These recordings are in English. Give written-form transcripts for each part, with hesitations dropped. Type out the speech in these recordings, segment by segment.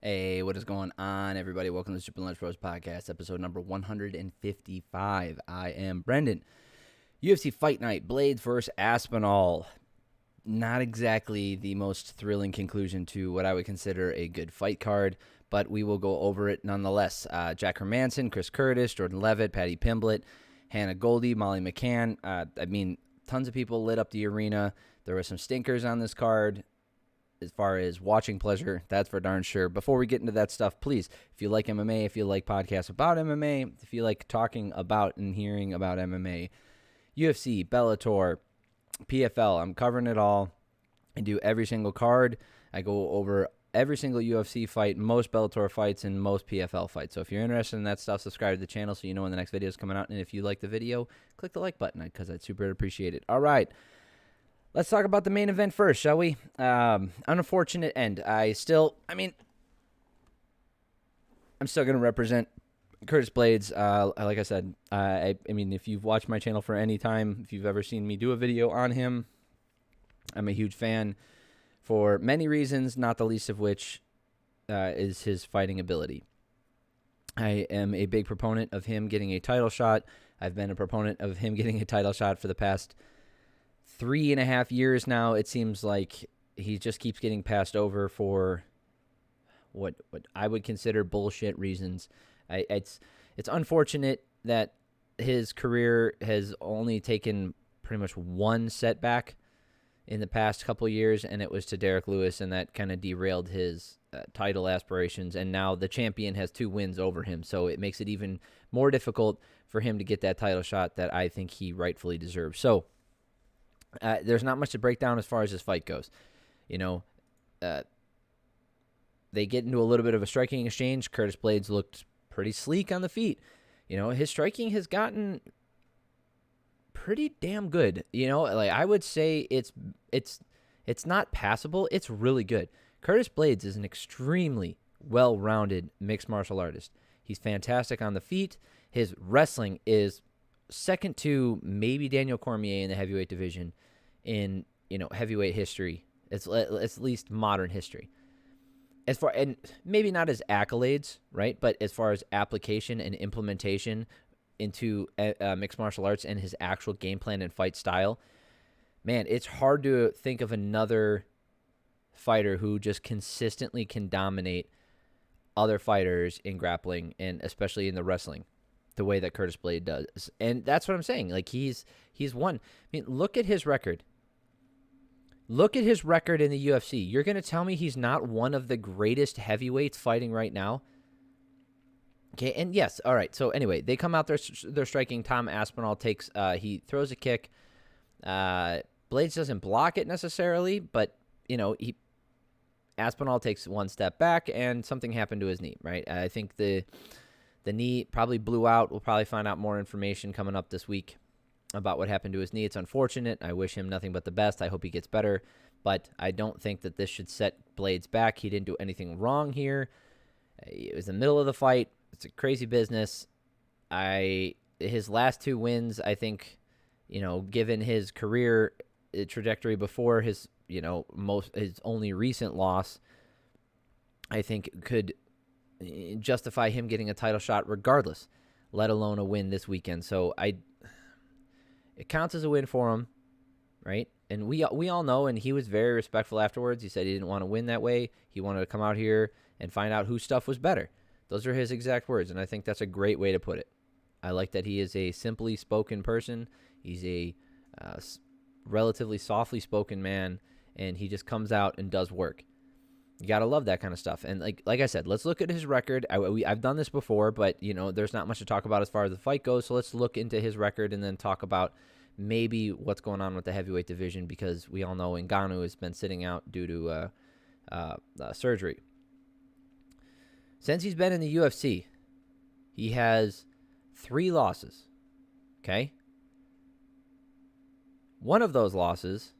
Hey, what is going on, everybody? Welcome to the Super Lunch Bros Podcast, episode number 155. I am Brendan. UFC Fight Night, Blaydes versus Aspinall. Not exactly the most thrilling conclusion to what I would consider a good fight card, but we will go over it nonetheless. Jack Hermansson, Chris Curtis, Jordan Leavitt, Paddy Pimblett, Hannah Goldy, Molly McCann. Tons of people lit up the arena. There were some stinkers on this card. As far as watching pleasure, that's for darn sure. Before we get into that stuff, please, if you like MMA, if you like podcasts about MMA, if you like talking about and hearing about MMA, UFC, Bellator, PFL, I'm covering it all. I do every single card. I go over every single UFC fight, most Bellator fights, and most PFL fights. So if you're interested in that stuff, subscribe to the channel so you know when the next video is coming out. And if you like the video, click the like button because I'd super appreciate it. All right. Let's talk about the main event first, shall we? Unfortunate end. I'm still going to represent Curtis Blaydes. Like I said, if you've watched my channel for any time, if you've ever seen me do a video on him, I'm a huge fan for many reasons, not the least of which is his fighting ability. I am a big proponent of him getting a title shot. I've been a proponent of him getting a title shot for the past 3.5 years now. It seems like he just keeps getting passed over for what I would consider bullshit reasons. It's unfortunate that his career has only taken pretty much one setback in the past couple of years, and it was to Derek Lewis, and that kind of derailed his title aspirations. And now the champion has 2 wins over him, so it makes it even more difficult for him to get that title shot that I think he rightfully deserves. So there's not much to break down as far as this fight goes. They get into a little bit of a striking exchange. Curtis Blaydes looked pretty sleek on the feet. His striking has gotten pretty damn good. I would say it's not passable. It's really good. Curtis Blaydes is an extremely well-rounded mixed martial artist. He's fantastic on the feet. His wrestling is second to maybe Daniel Cormier in the heavyweight division in heavyweight history. It's at least modern history. And maybe not as accolades, right? But as far as application and implementation into mixed martial arts and his actual game plan and fight style, man, it's hard to think of another fighter who just consistently can dominate other fighters in grappling and especially in the wrestling the way that Curtis Blaydes does. And that's what I'm saying. Like he's won. Look at his record. Look at his record in the UFC. You're going to tell me he's not one of the greatest heavyweights fighting right now? Okay, and yes, all right. So anyway, they come out they're striking. Tom Aspinall takes he throws a kick. Blaydes doesn't block it necessarily, but Aspinall takes one step back and something happened to his knee, right? I think the knee probably blew out. We'll probably find out more information coming up this week about what happened to his knee. It's unfortunate. I wish him nothing but the best. I hope he gets better. But I don't think that this should set Blaydes back. He didn't do anything wrong here. It was the middle of the fight. It's a crazy business. His last 2 wins, I think, given his career trajectory before his only recent loss, I think could justify him getting a title shot regardless, let alone a win this weekend. So it counts as a win for him, right? And we all know, and he was very respectful afterwards. He said he didn't want to win that way. He wanted to come out here and find out whose stuff was better. Those are his exact words, and I think that's a great way to put it. I like that he is a simply spoken person. He's a relatively softly spoken man, and he just comes out and does work. You got to love that kind of stuff. And like I said, let's look at his record. I've done this before, but, there's not much to talk about as far as the fight goes. So let's look into his record and then talk about maybe what's going on with the heavyweight division, because we all know Ngannou has been sitting out due to surgery. Since he's been in the UFC, he has 3 losses, okay? One of those losses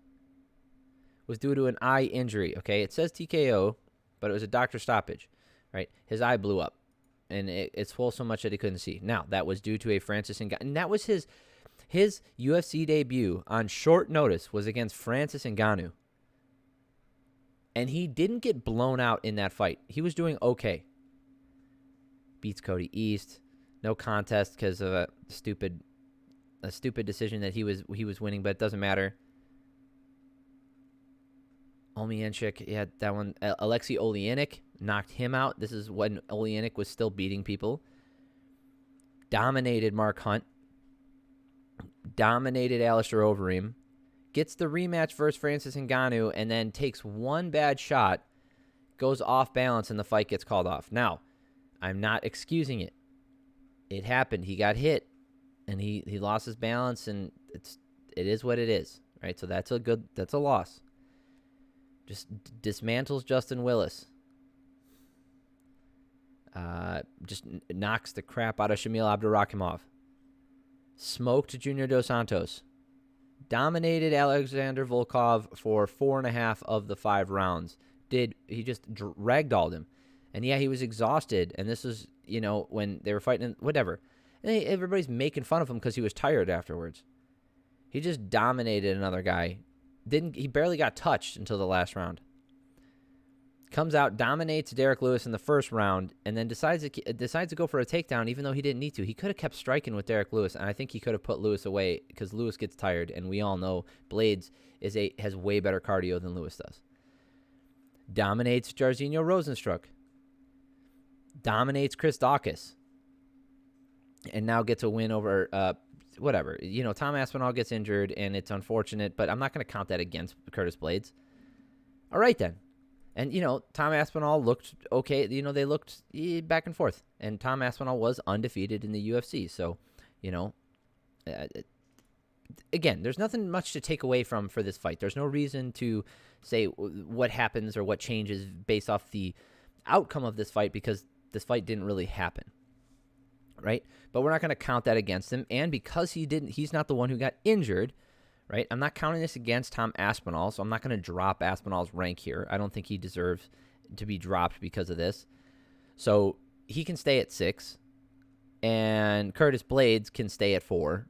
was due to an eye injury, okay? It says TKO, but it was a doctor stoppage, right? His eye blew up, and it swelled so much that he couldn't see. Now, that was due to a Francis Ngannou, and that was his UFC debut on short notice was against Francis Ngannou. And he didn't get blown out in that fight. He was doing okay. Beats Cody East. No contest because of a stupid decision that he was winning, but it doesn't matter. Omienchik, yeah, that one. Alexei Oleinik knocked him out. This is when Oleinik was still beating people. Dominated Mark Hunt. Dominated Alistair Overeem. Gets the rematch versus Francis Ngannou, and then takes one bad shot, goes off balance, and the fight gets called off. Now, I'm not excusing it. It happened. He got hit, and he lost his balance, and it is what it is, right? So that's a loss. Just dismantles Justin Willis. Just knocks the crap out of Shamil Abdurakhimov. Smoked Junior Dos Santos. Dominated Alexander Volkov for 4.5 of the 5 rounds. He just ragdolled him. And yeah, he was exhausted. And this was, when they were fighting, whatever. And everybody's making fun of him because he was tired afterwards. He just dominated another guy. He barely got touched until the last round. Comes out, dominates Derek Lewis in the first round, and then decides to go for a takedown even though he didn't need to. He could have kept striking with Derek Lewis, and I think he could have put Lewis away because Lewis gets tired, and we all know Blaydes has way better cardio than Lewis does. Dominates Jairzinho Rosenstruck. Dominates Chris Dawkins. And now gets a win over whatever. Tom Aspinall gets injured, and it's unfortunate, but I'm not going to count that against Curtis Blaydes. All right, then. And, Tom Aspinall looked okay. They looked back and forth. And Tom Aspinall was undefeated in the UFC. So, again, there's nothing much to take away for this fight. There's no reason to say what happens or what changes based off the outcome of this fight because this fight didn't really happen. Right? But we're not going to count that against him. And because he's not the one who got injured, right? I'm not counting this against Tom Aspinall, so I'm not going to drop Aspinall's rank here. I don't think he deserves to be dropped because of this. So he can stay at 6, and Curtis Blaydes can stay at 4.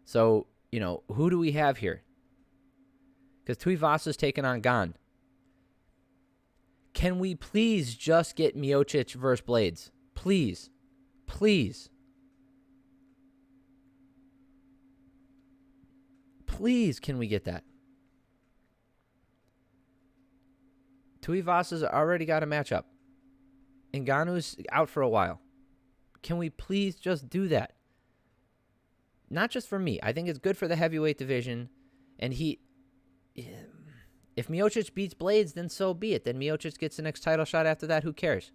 So, who do we have here? Because Tuivasa's taking on Gane. Can we please just get Miocic versus Blaydes? Please. Please. Please, can we get that? Tuivasa's already got a matchup. Ngannou's out for a while. Can we please just do that? Not just for me. I think it's good for the heavyweight division. And if Miocic beats Blaydes, then so be it. Then Miocic gets the next title shot after that. Who cares?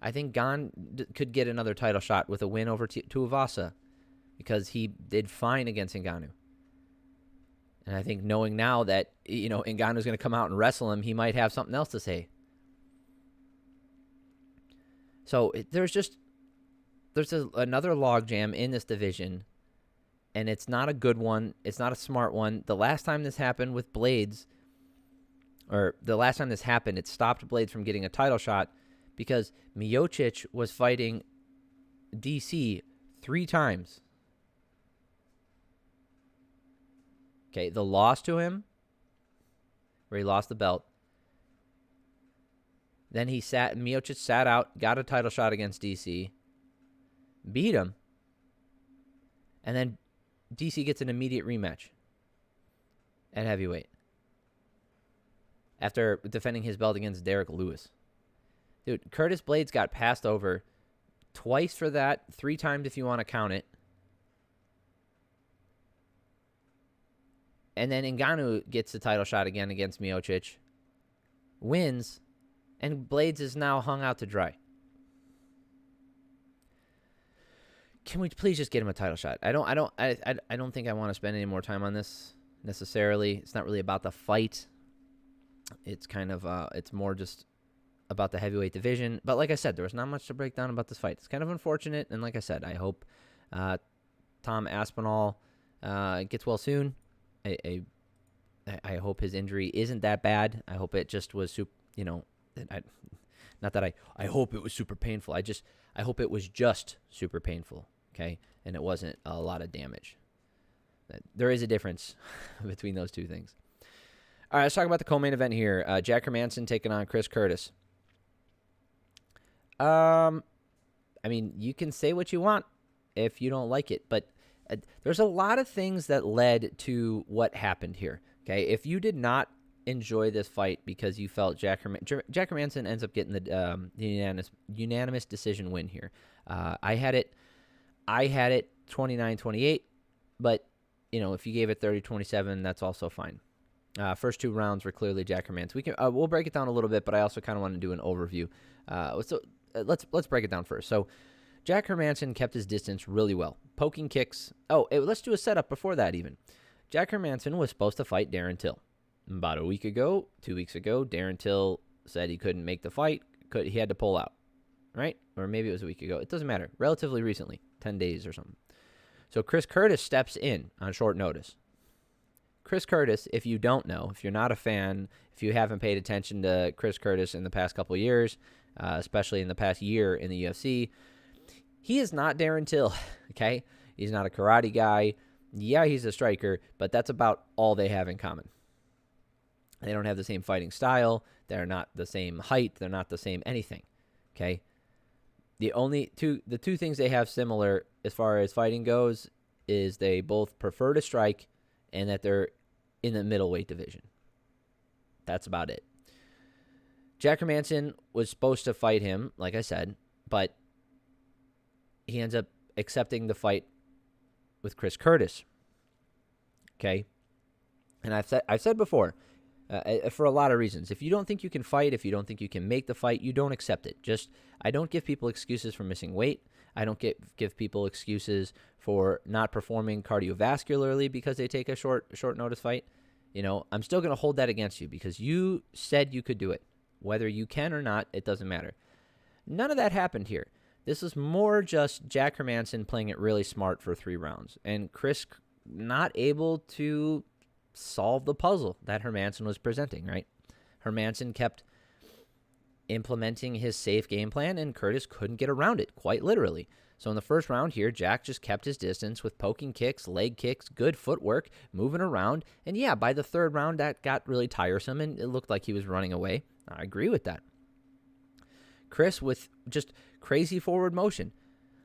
I think Gane could get another title shot with a win over Tuivasa because he did fine against Ngannou. And I think knowing now that, Ngannou's going to come out and wrestle him, he might have something else to say. So there's another logjam in this division, and it's not a good one. It's not a smart one. The last time this happened with Blaydes, it stopped Blaydes from getting a title shot because Miocic was fighting DC 3 times. Okay, the loss to him, where he lost the belt. Then Miocic sat out, got a title shot against DC, beat him, and then DC gets an immediate rematch at heavyweight after defending his belt against Derek Lewis. Dude, Curtis Blaydes got passed over twice for that, 3 times if you want to count it. And then Ngannou gets the title shot again against Miocic, wins, and Blaydes is now hung out to dry. Can we please just get him a title shot? I don't think I want to spend any more time on this necessarily. It's not really about the fight. It's kind of it's more just about the heavyweight division. But like I said, there was not much to break down about this fight. It's kind of unfortunate, and like I said, I hope Tom Aspinall gets well soon. I hope his injury isn't that bad. I hope it just was not that I hope it was super painful. I hope it was just super painful, okay? And it wasn't a lot of damage. There is a difference between those two things. All right, let's talk about the co-main event here. Jack Hermansson taking on Chris Curtis. I mean, you can say what you want if you don't like it, but there's a lot of things that led to what happened here. Okay, if you did not enjoy this fight because you felt Jack Hermansson ends up getting the unanimous decision win here. I had it 29-28, but if you gave it 30-27, that's also fine. First two rounds were clearly Jack Hermansson. We'll break it down a little bit, but I also kind of want to do an overview. So let's break it down first. So Jack Hermansson kept his distance really well, poking kicks. Let's do a setup before that even. Jack Hermansson was supposed to fight Darren Till. About a week ago, 2 weeks ago, Darren Till said he couldn't make the fight. He had to pull out, right? Or maybe it was a week ago. It doesn't matter. Relatively recently, 10 days or something. So Chris Curtis steps in on short notice. Chris Curtis, if you don't know, if you're not a fan, if you haven't paid attention to Chris Curtis in the past couple of years, especially in the past year in the UFC, he is not Darren Till, okay? He's not a karate guy. Yeah, he's a striker, but that's about all they have in common. They don't have the same fighting style. They're not the same height. They're not the same anything, okay? The two things they have similar as far as fighting goes is they both prefer to strike and that they're in the middleweight division. That's about it. Jack Hermansson was supposed to fight him, like I said, but he ends up accepting the fight with Chris Curtis. Okay? And I've said before, for a lot of reasons, if you don't think you can fight, if you don't think you can make the fight, you don't accept it. I don't give people excuses for missing weight. I don't give people excuses for not performing cardiovascularly because they take a short notice fight. I'm still going to hold that against you because you said you could do it. Whether you can or not, it doesn't matter. None of that happened here. This is more just Jack Hermansson playing it really smart for 3 rounds. And Chris not able to solve the puzzle that Hermansson was presenting, right? Hermansson kept implementing his safe game plan, and Curtis couldn't get around it, quite literally. So in the first round here, Jack just kept his distance with poking kicks, leg kicks, good footwork, moving around. And yeah, by the third round, that got really tiresome, and it looked like he was running away. I agree with that. Chris with just crazy forward motion.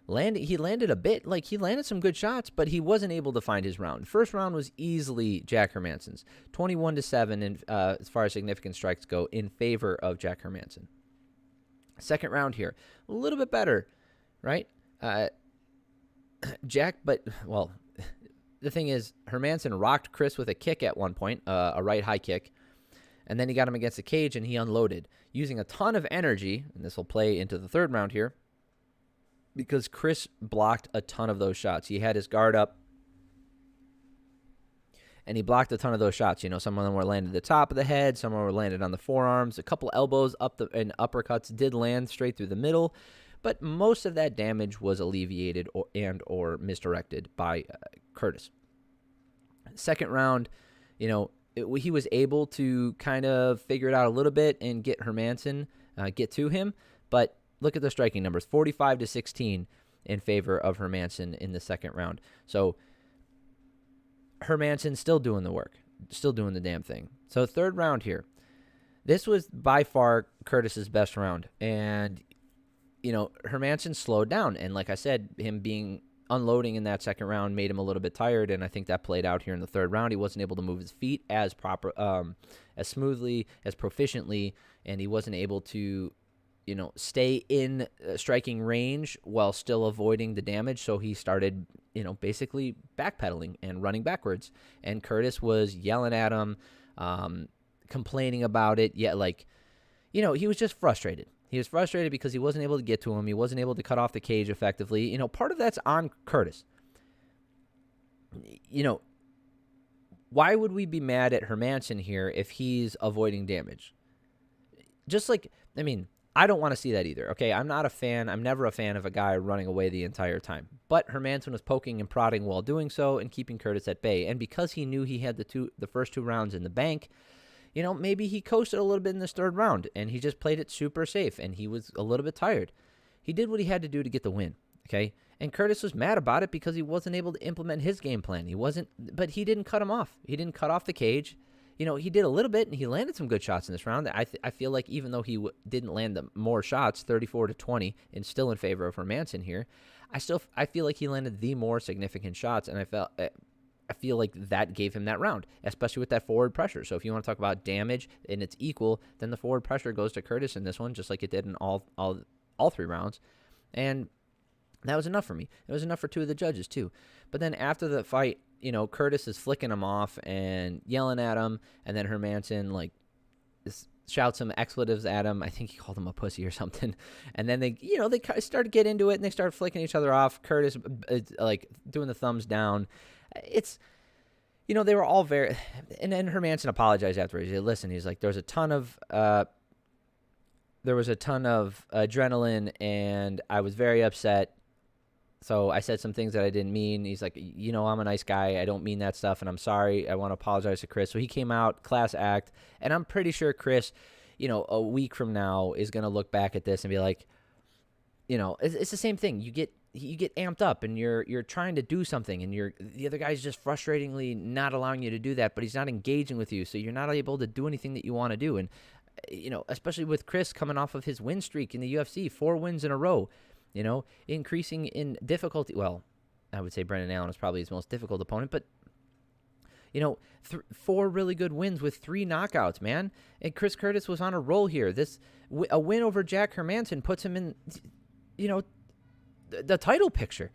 He landed a bit, he landed some good shots, but he wasn't able to find his round. First round was easily Jack Hermansson's, 21-7 as far as significant strikes go in favor of Jack Hermansson. Second round here, a little bit better, right? The thing is, Hermansson rocked Chris with a kick at one point, a right high kick, and then he got him against the cage and he unloaded, using a ton of energy, and this will play into the third round here, because Chris blocked a ton of those shots. He had his guard up, and he blocked a ton of those shots. Some of them were landed at the top of the head, some were landed on the forearms. A couple elbows and uppercuts did land straight through the middle, but most of that damage was alleviated or misdirected by Curtis. Second round, he was able to kind of figure it out a little bit and get Hermansson, get to him, but look at the striking numbers, 45-16 in favor of Hermansson in the second round. So Hermansson still doing the work, still doing the damn thing. So third round here. This was by far Curtis's best round. And, Hermansson slowed down. And like I said, him being unloading in that second round made him a little bit tired. And I think that played out here in the third round. He wasn't able to move his feet as smoothly, as proficiently. And he wasn't able to stay in striking range while still avoiding the damage. So he started, basically backpedaling and running backwards. And Curtis was yelling at him, complaining about it. Yeah, he was just frustrated. He was frustrated because he wasn't able to get to him. He wasn't able to cut off the cage effectively. Part of that's on Curtis. Why would we be mad at Hermansson here if he's avoiding damage? I don't want to see that either, okay? I'm not a fan. I'm never a fan of a guy running away the entire time. But Hermansson was poking and prodding while doing so and keeping Curtis at bay. And because he knew he had the first 2 rounds in the bank, maybe he coasted a little bit in this third round, and he just played it super safe, and he was a little bit tired. He did what he had to do to get the win, okay? And Curtis was mad about it because he wasn't able to implement his game plan. But he didn't cut him off. He didn't cut off the cage. he did a little bit, and he landed some good shots in this round. I feel like even though he didn't land the more shots, 34-20, and still in favor of Hermansson here, I feel like he landed the more significant shots, and I feel like that gave him that round, especially with that forward pressure. So if you want to talk about damage and it's equal, then the forward pressure goes to Curtis in this one, just like it did in all 3 rounds. And that was enough for me. It was enough for 2 of the judges, too. But then after the fight, Curtis is flicking him off and yelling at him, and then Hermansson, shouts some expletives at him. I think he called him a pussy or something. And then they started to get into it, and they started flicking each other off. Curtis, doing the thumbs down. It's, they were all very, and then Hermansson apologized afterwards. He said, listen, he's like, there was a ton of adrenaline, and I was very upset. So I said some things that I didn't mean. He's like, I'm a nice guy. I don't mean that stuff, and I'm sorry. I want to apologize to Chris. So he came out, class act, and I'm pretty sure Chris, a week from now is going to look back at this and be like, it's the same thing. You get amped up, and you're trying to do something, and the other guy's just frustratingly not allowing you to do that, but he's not engaging with you, so you're not able to do anything that you want to do. And especially with Chris coming off of his win streak in the UFC, 4 wins in a row, increasing in difficulty. Well, I would say Brendan Allen is probably his most difficult opponent, but 4 really good wins with 3 knockouts, man. And Chris Curtis was on a roll here. A win over Jack Hermansson puts him in, the title picture.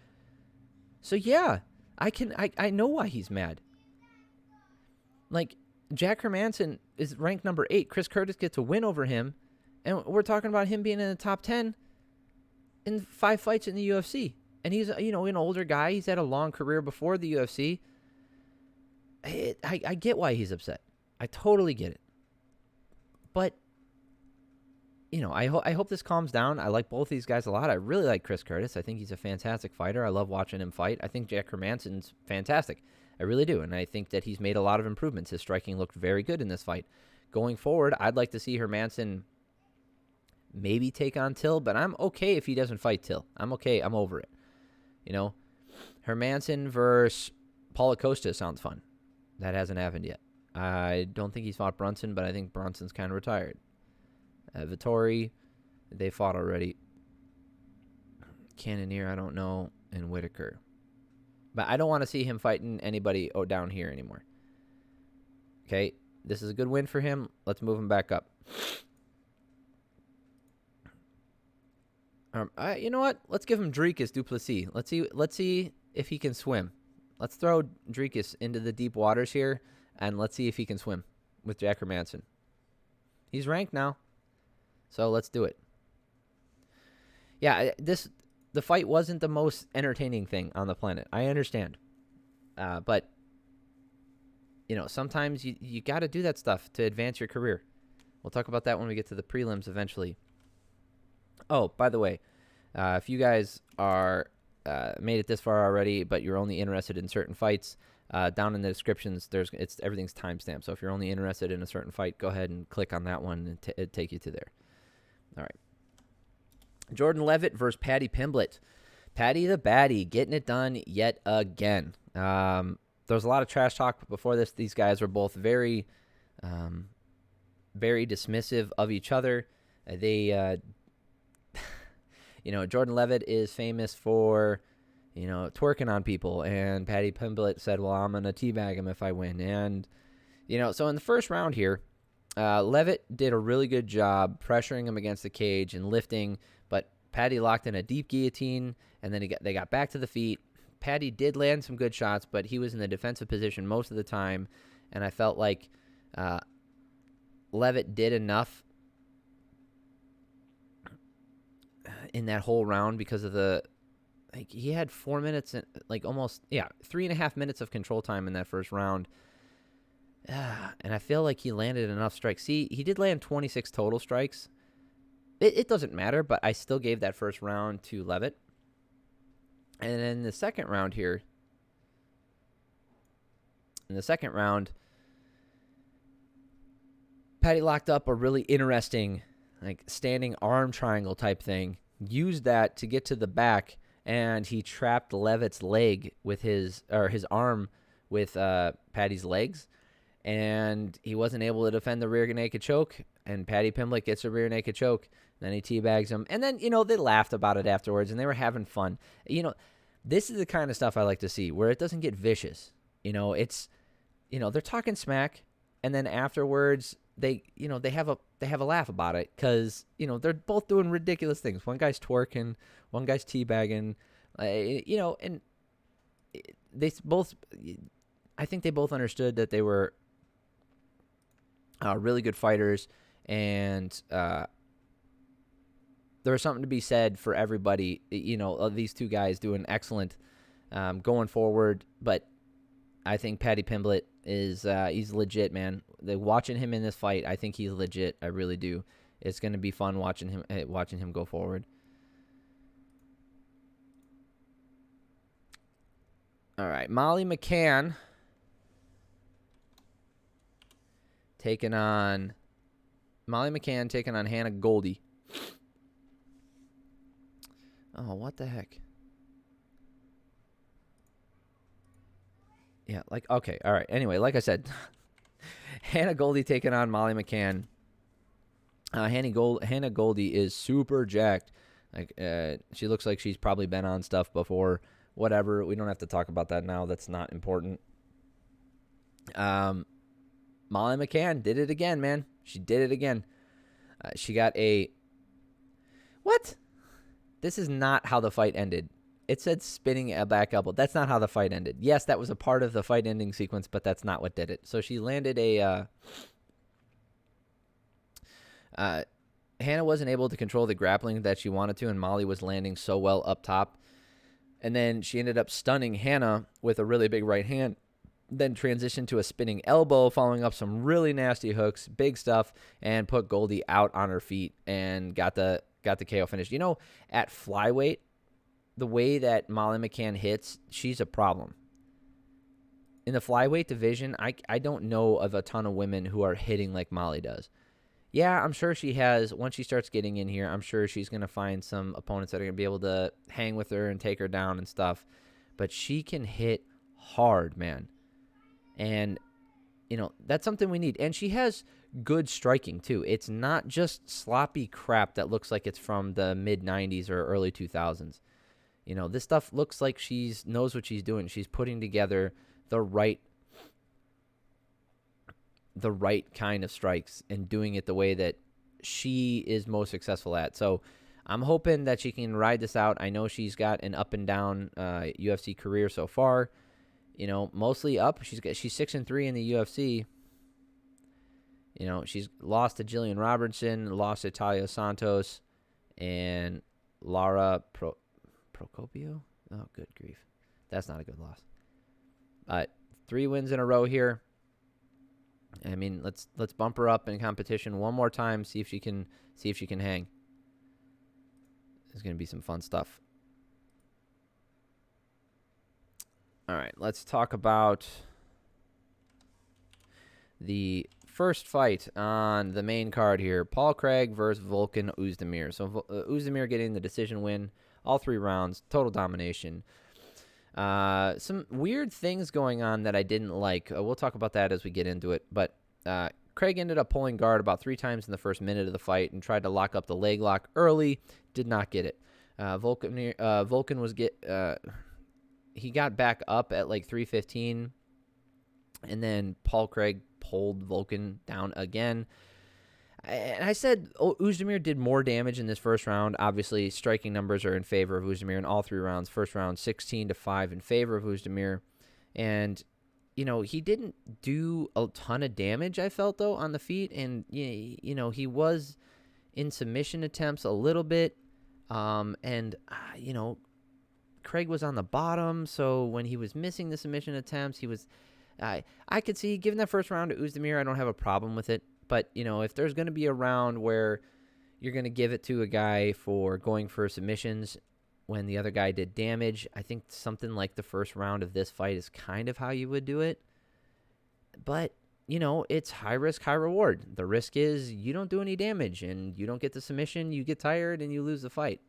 So yeah, I know why he's mad. Like, Jack Hermansson is ranked number 8. Chris Curtis gets a win over him, and we're talking about him being in the top 10 in 5 fights in the UFC. And he's, an older guy. He's had a long career before the UFC. I get why he's upset. I totally get it. But I hope this calms down. I like both these guys a lot. I really like Chris Curtis. I think he's a fantastic fighter. I love watching him fight. I think Jack Hermansson's fantastic. I really do. And I think that he's made a lot of improvements. His striking looked very good in this fight. Going forward, I'd like to see Hermansson maybe take on Till, but I'm okay if he doesn't fight Till. I'm okay. I'm over it. Hermansson versus Paul Acosta sounds fun. That hasn't happened yet. I don't think he's fought Brunson, but I think Brunson's kind of retired. Vittori, they fought already. Cannonier, I don't know, and Whitaker. But I don't want to see him fighting anybody down here anymore. Okay, this is a good win for him. Let's move him back up. You know what? Let's give him Dricus du Plessis. Let's see if he can swim. Let's throw Dricus into the deep waters here, and let's see if he can swim with Jack Hermansson. He's ranked now. So let's do it. Yeah, the fight wasn't the most entertaining thing on the planet. I understand. But, sometimes you got to do that stuff to advance your career. We'll talk about that when we get to the prelims eventually. Oh, by the way, if you guys are made it this far already, but you're only interested in certain fights, down in the descriptions, everything's timestamped. So if you're only interested in a certain fight, go ahead and click on that one, and it'll take you to there. All right. Jordan Leavitt versus Paddy Pimblett. Paddy the Baddie getting it done yet again. There was a lot of trash talk before this. These guys were both very, very dismissive of each other. Jordan Leavitt is famous for, twerking on people, and Paddy Pimblett said, well, I'm going to teabag him if I win. And, so in the first round here, Leavitt did a really good job pressuring him against the cage and lifting, but Paddy locked in a deep guillotine, and then they got back to the feet. Paddy did land some good shots, but he was in the defensive position most of the time, and I felt like Leavitt did enough in that whole round because of he had 4 minutes and 3.5 minutes of control time in that first round. And I feel like he landed enough strikes. See, he did land 26 total strikes. It doesn't matter, but I still gave that first round to Leavitt. And then the second round here, Paddy locked up a really interesting standing arm triangle type thing, used that to get to the back, and he trapped Leavitt's leg with his arm with Paddy's legs. and he wasn't able to defend the rear naked choke, and Paddy Pimblett gets a rear naked choke. Then he teabags him, and then, they laughed about it afterwards, and they were having fun. This is the kind of stuff I like to see, where it doesn't get vicious. It's, they're talking smack, and then afterwards they have a laugh about it, because they're both doing ridiculous things. One guy's twerking, one guy's teabagging, and they both. I think they both understood that they were really good fighters, and there was something to be said for everybody. These two guys doing excellent going forward, but I think Paddy Pimblett is he's legit, man. Watching him in this fight, I think he's legit. I really do. It's going to be fun watching him go forward. All right, Molly McCann taking on Hannah Goldy. Oh, what the heck? Yeah, okay, all right. Anyway, like I said, Hannah Goldy taking on Molly McCann. Hannah Goldy is super jacked. She looks like she's probably been on stuff before. Whatever, we don't have to talk about that now. That's not important. Molly McCann did it again, man. She did it again. She got a... What? This is not how the fight ended. It said spinning a back elbow. That's not how the fight ended. Yes, that was a part of the fight ending sequence, but that's not what did it. So she landed a... Hannah wasn't able to control the grappling that she wanted to, and Molly was landing so well up top. And then she ended up stunning Hannah with a really big right hand, then transitioned to a spinning elbow, following up some really nasty hooks, big stuff, and put Goldy out on her feet and got the KO finish. At flyweight, the way that Molly McCann hits, she's a problem. In the flyweight division, I don't know of a ton of women who are hitting like Molly does. Yeah, I'm sure she has. Once she starts getting in here, I'm sure she's going to find some opponents that are going to be able to hang with her and take her down and stuff. But she can hit hard, man. And, that's something we need. And she has good striking, too. It's not just sloppy crap that looks like it's from the mid-'90s or early 2000s. This stuff looks like she knows what she's doing. She's putting together the right kind of strikes and doing it the way that she is most successful at. So I'm hoping that she can ride this out. I know she's got an up and down UFC career so far. Mostly up. She's 6-3 in the UFC. She's lost to Jillian Robertson, lost to Talia Santos, and Lara Procopio. Oh, good grief, that's not a good loss. 3 wins in a row here. I mean, let's bump her up in competition one more time. See if she can hang. It's going to be some fun stuff. All right, let's talk about the first fight on the main card here. Paul Craig versus Volkan Oezdemir. So Oezdemir getting the decision win, all 3 rounds, total domination. Some weird things going on that I didn't like. We'll talk about that as we get into it. But Craig ended up pulling guard about 3 times in the first minute of the fight and tried to lock up the leg lock early. Did not get it. Volkan was he got back up at like 3:15, and then Paul Craig pulled Volkan down again. And I said Oezdemir did more damage in this first round. Obviously, striking numbers are in favor of Oezdemir in all 3 rounds. First round, 16-5 in favor of Oezdemir. And, he didn't do a ton of damage, I felt, though, on the feet. And, he was in submission attempts a little bit. Craig was on the bottom. So when he was missing the submission attempts, he was... I could see, given that first round to Oezdemir, I don't have a problem with it. But, if there's going to be a round where you're going to give it to a guy for going for submissions when the other guy did damage, I think something like the first round of this fight is kind of how you would do it. But, it's high risk, high reward. The risk is you don't do any damage and you don't get the submission, you get tired and you lose the fight.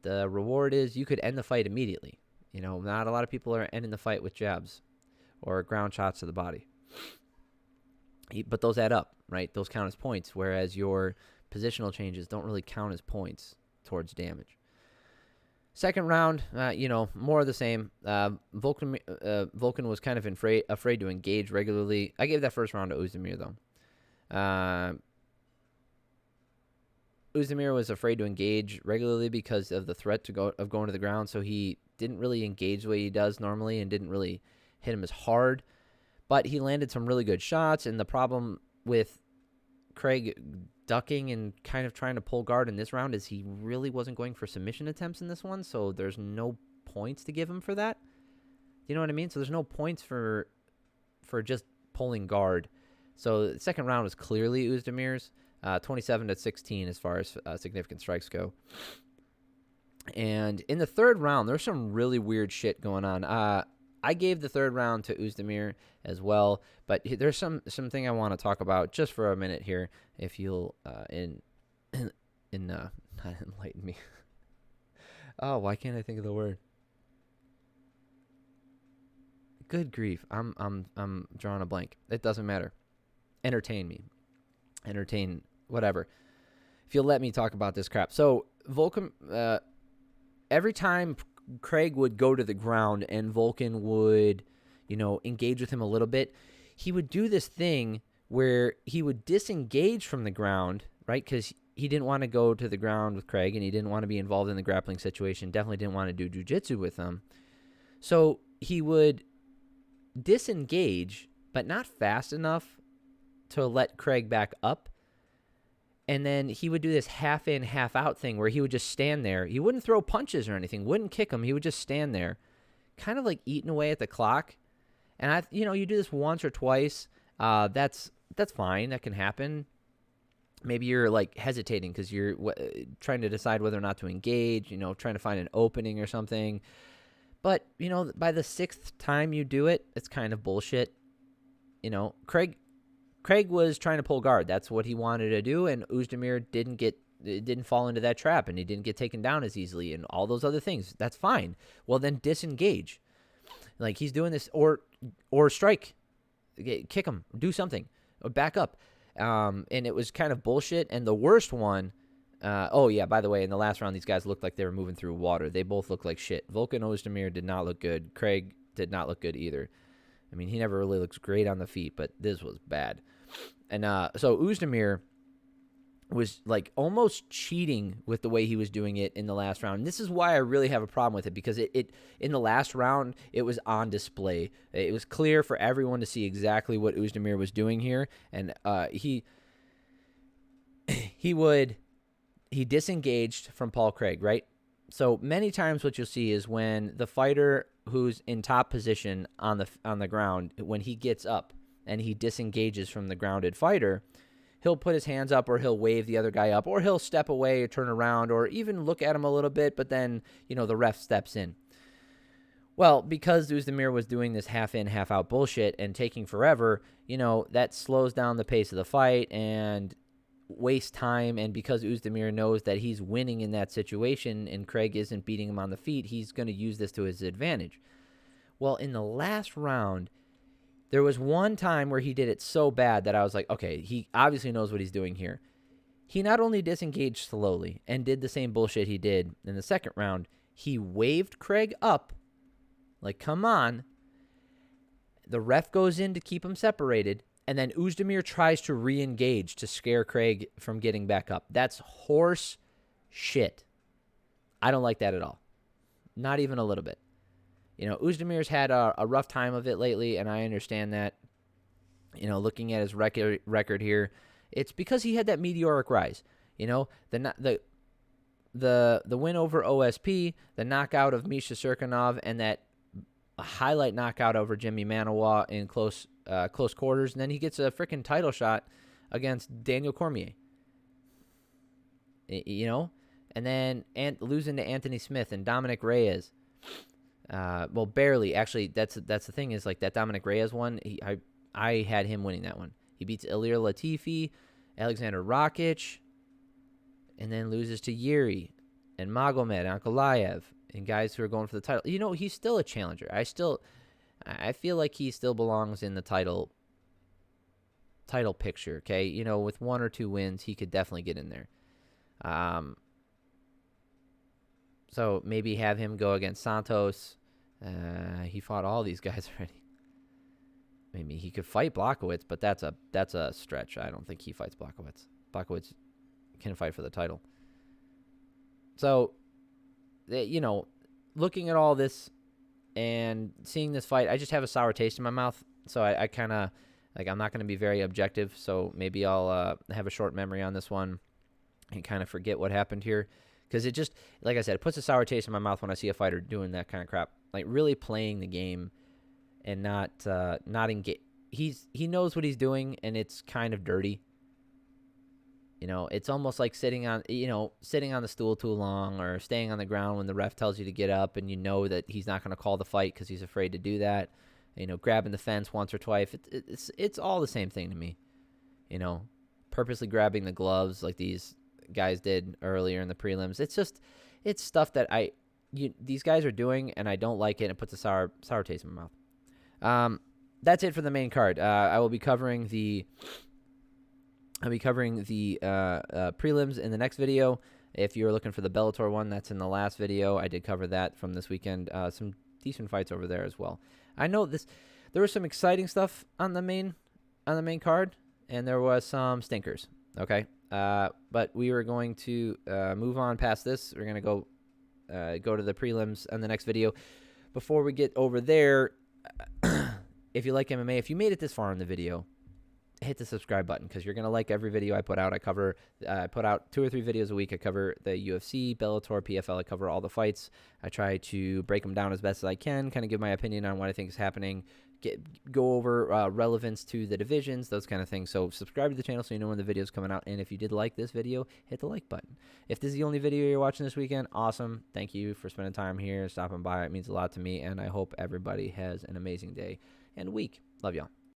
The reward is you could end the fight immediately. Not a lot of people are ending the fight with jabs or ground shots to the body. But those add up, right? Those count as points, whereas your positional changes don't really count as points towards damage. Second round, more of the same. Volkan was kind of afraid to engage regularly. I gave that first round to Oezdemir, though. Oezdemir was afraid to engage regularly because of the threat of going to the ground, so he didn't really engage the way he does normally and didn't really hit him as hard. But he landed some really good shots, and the problem with Craig ducking and kind of trying to pull guard in this round is he really wasn't going for submission attempts in this one, so there's no points to give him for that. You know what I mean? So there's no points for just pulling guard. So the second round was clearly Oezdemir's, 27-16 as far as significant strikes go. And in the third round, there's some really weird shit going on. I gave the third round to Oezdemir as well, but there's something I want to talk about just for a minute here, if you'll not enlighten me. Oh, why can't I think of the word? Good grief, I'm drawing a blank. It doesn't matter. Entertain me. Entertain whatever. If you'll let me talk about this crap. So Volkan, every time Craig would go to the ground and Volkan would, engage with him a little bit, he would do this thing where he would disengage from the ground, right? Because he didn't want to go to the ground with Craig and he didn't want to be involved in the grappling situation. Definitely didn't want to do jiu-jitsu with him. So he would disengage, but not fast enough to let Craig back up. And then he would do this half in, half out thing where he would just stand there. He wouldn't throw punches or anything, wouldn't kick him. He would just stand there, kind of like eating away at the clock. And you do this once or twice. That's fine. That can happen. Maybe you're like hesitating because you're trying to decide whether or not to engage, trying to find an opening or something. But, by the sixth time you do it, it's kind of bullshit. Craig was trying to pull guard. That's what he wanted to do, and Oezdemir didn't fall into that trap, and he didn't get taken down as easily, and all those other things. That's fine. Well, then disengage. Like he's doing this, or strike, kick him, do something, or back up. And it was kind of bullshit. And the worst one, by the way, in the last round, these guys looked like they were moving through water. They both looked like shit. Volkan Oezdemir did not look good. Craig did not look good either. I mean, he never really looks great on the feet, but this was bad. And so Oezdemir was like almost cheating with the way he was doing it in the last round. And this is why I really have a problem with it, because it in the last round, it was on display. It was clear for everyone to see exactly what Oezdemir was doing here. And he disengaged from Paul Craig, right? So many times what you'll see is when the fighter who's in top position on the ground, when he gets up and he disengages from the grounded fighter, he'll put his hands up, or he'll wave the other guy up, or he'll step away or turn around, or even look at him a little bit, but then, the ref steps in. Well, because Oezdemir was doing this half in, half out bullshit and taking forever, that slows down the pace of the fight and wastes time. And because Oezdemir knows that he's winning in that situation and Craig isn't beating him on the feet, he's going to use this to his advantage. Well, in the last round, there was one time where he did it so bad that I was like, okay, he obviously knows what he's doing here. He not only disengaged slowly and did the same bullshit he did in the second round, he waved Craig up, like, come on. The ref goes in to keep him separated, and then Oezdemir tries to re-engage to scare Craig from getting back up. That's horse shit. I don't like that at all. Not even a little bit. Oezdemir's had a rough time of it lately, and I understand that. Looking at his record here, it's because he had that meteoric rise. The win over OSP, the knockout of Misha Serkinov, and that highlight knockout over Jimmy Manawa in close quarters, and then he gets a freaking title shot against Daniel Cormier. And then losing to Anthony Smith and Dominic Reyes. Well, barely. Actually, that's the thing is, like, that Dominic Reyes one, I had him winning that one. He beats Ilir Latifi, Alexander Rakic, and then loses to Yuri and Magomed Ankalaev and guys who are going for the title. He's still a challenger. I feel like he still belongs in the title title picture, okay? You know, with 1 or 2 wins, he could definitely get in there. So maybe have him go against Santos. He fought all these guys already. Maybe he could fight Blaydes, but that's a stretch. I don't think he fights Blaydes. Blaydes can fight for the title. So, you know, looking at all this and seeing this fight, I just have a sour taste in my mouth. So I kind of, like, I'm not going to be very objective. So maybe I'll have a short memory on this one and kind of forget what happened here. Because it just, like I said, it puts a sour taste in my mouth when I see a fighter doing that kind of crap. Like, really playing the game and not engage. He knows what he's doing, and it's kind of dirty. You know, it's almost like sitting on the stool too long, or staying on the ground when the ref tells you to get up, and you know that he's not going to call the fight because he's afraid to do that. You know, grabbing the fence once or twice. It's all the same thing to me. You know, purposely grabbing the gloves like these guys did earlier in the prelims. It's stuff that these guys are doing, and I don't like it. And it puts a sour taste in my mouth. That's it for the main card. I will be covering the prelims in the next video. If you're looking for the Bellator one, that's in the last video. I did cover that from this weekend. Some decent fights over there as well. I know there was some exciting stuff on the main card, and there was some stinkers. Okay, but we were going to move on past this. We're gonna go to the prelims in the next video. Before we get over there. If you like MMA, if you made it this far in the video, hit the subscribe button because you're going to like every video I put out. I put out 2 or 3 videos a week. I cover the UFC, Bellator, PFL. I cover all the fights. I try to break them down as best as I can, kind of give my opinion on what I think is happening, go over relevance to the divisions, those kind of things. So subscribe to the channel so you know when the video's coming out. And if you did like this video, hit the like button. If this is the only video you're watching this weekend, awesome. Thank you for spending time here, stopping by. It means a lot to me, and I hope everybody has an amazing day and week. Love y'all.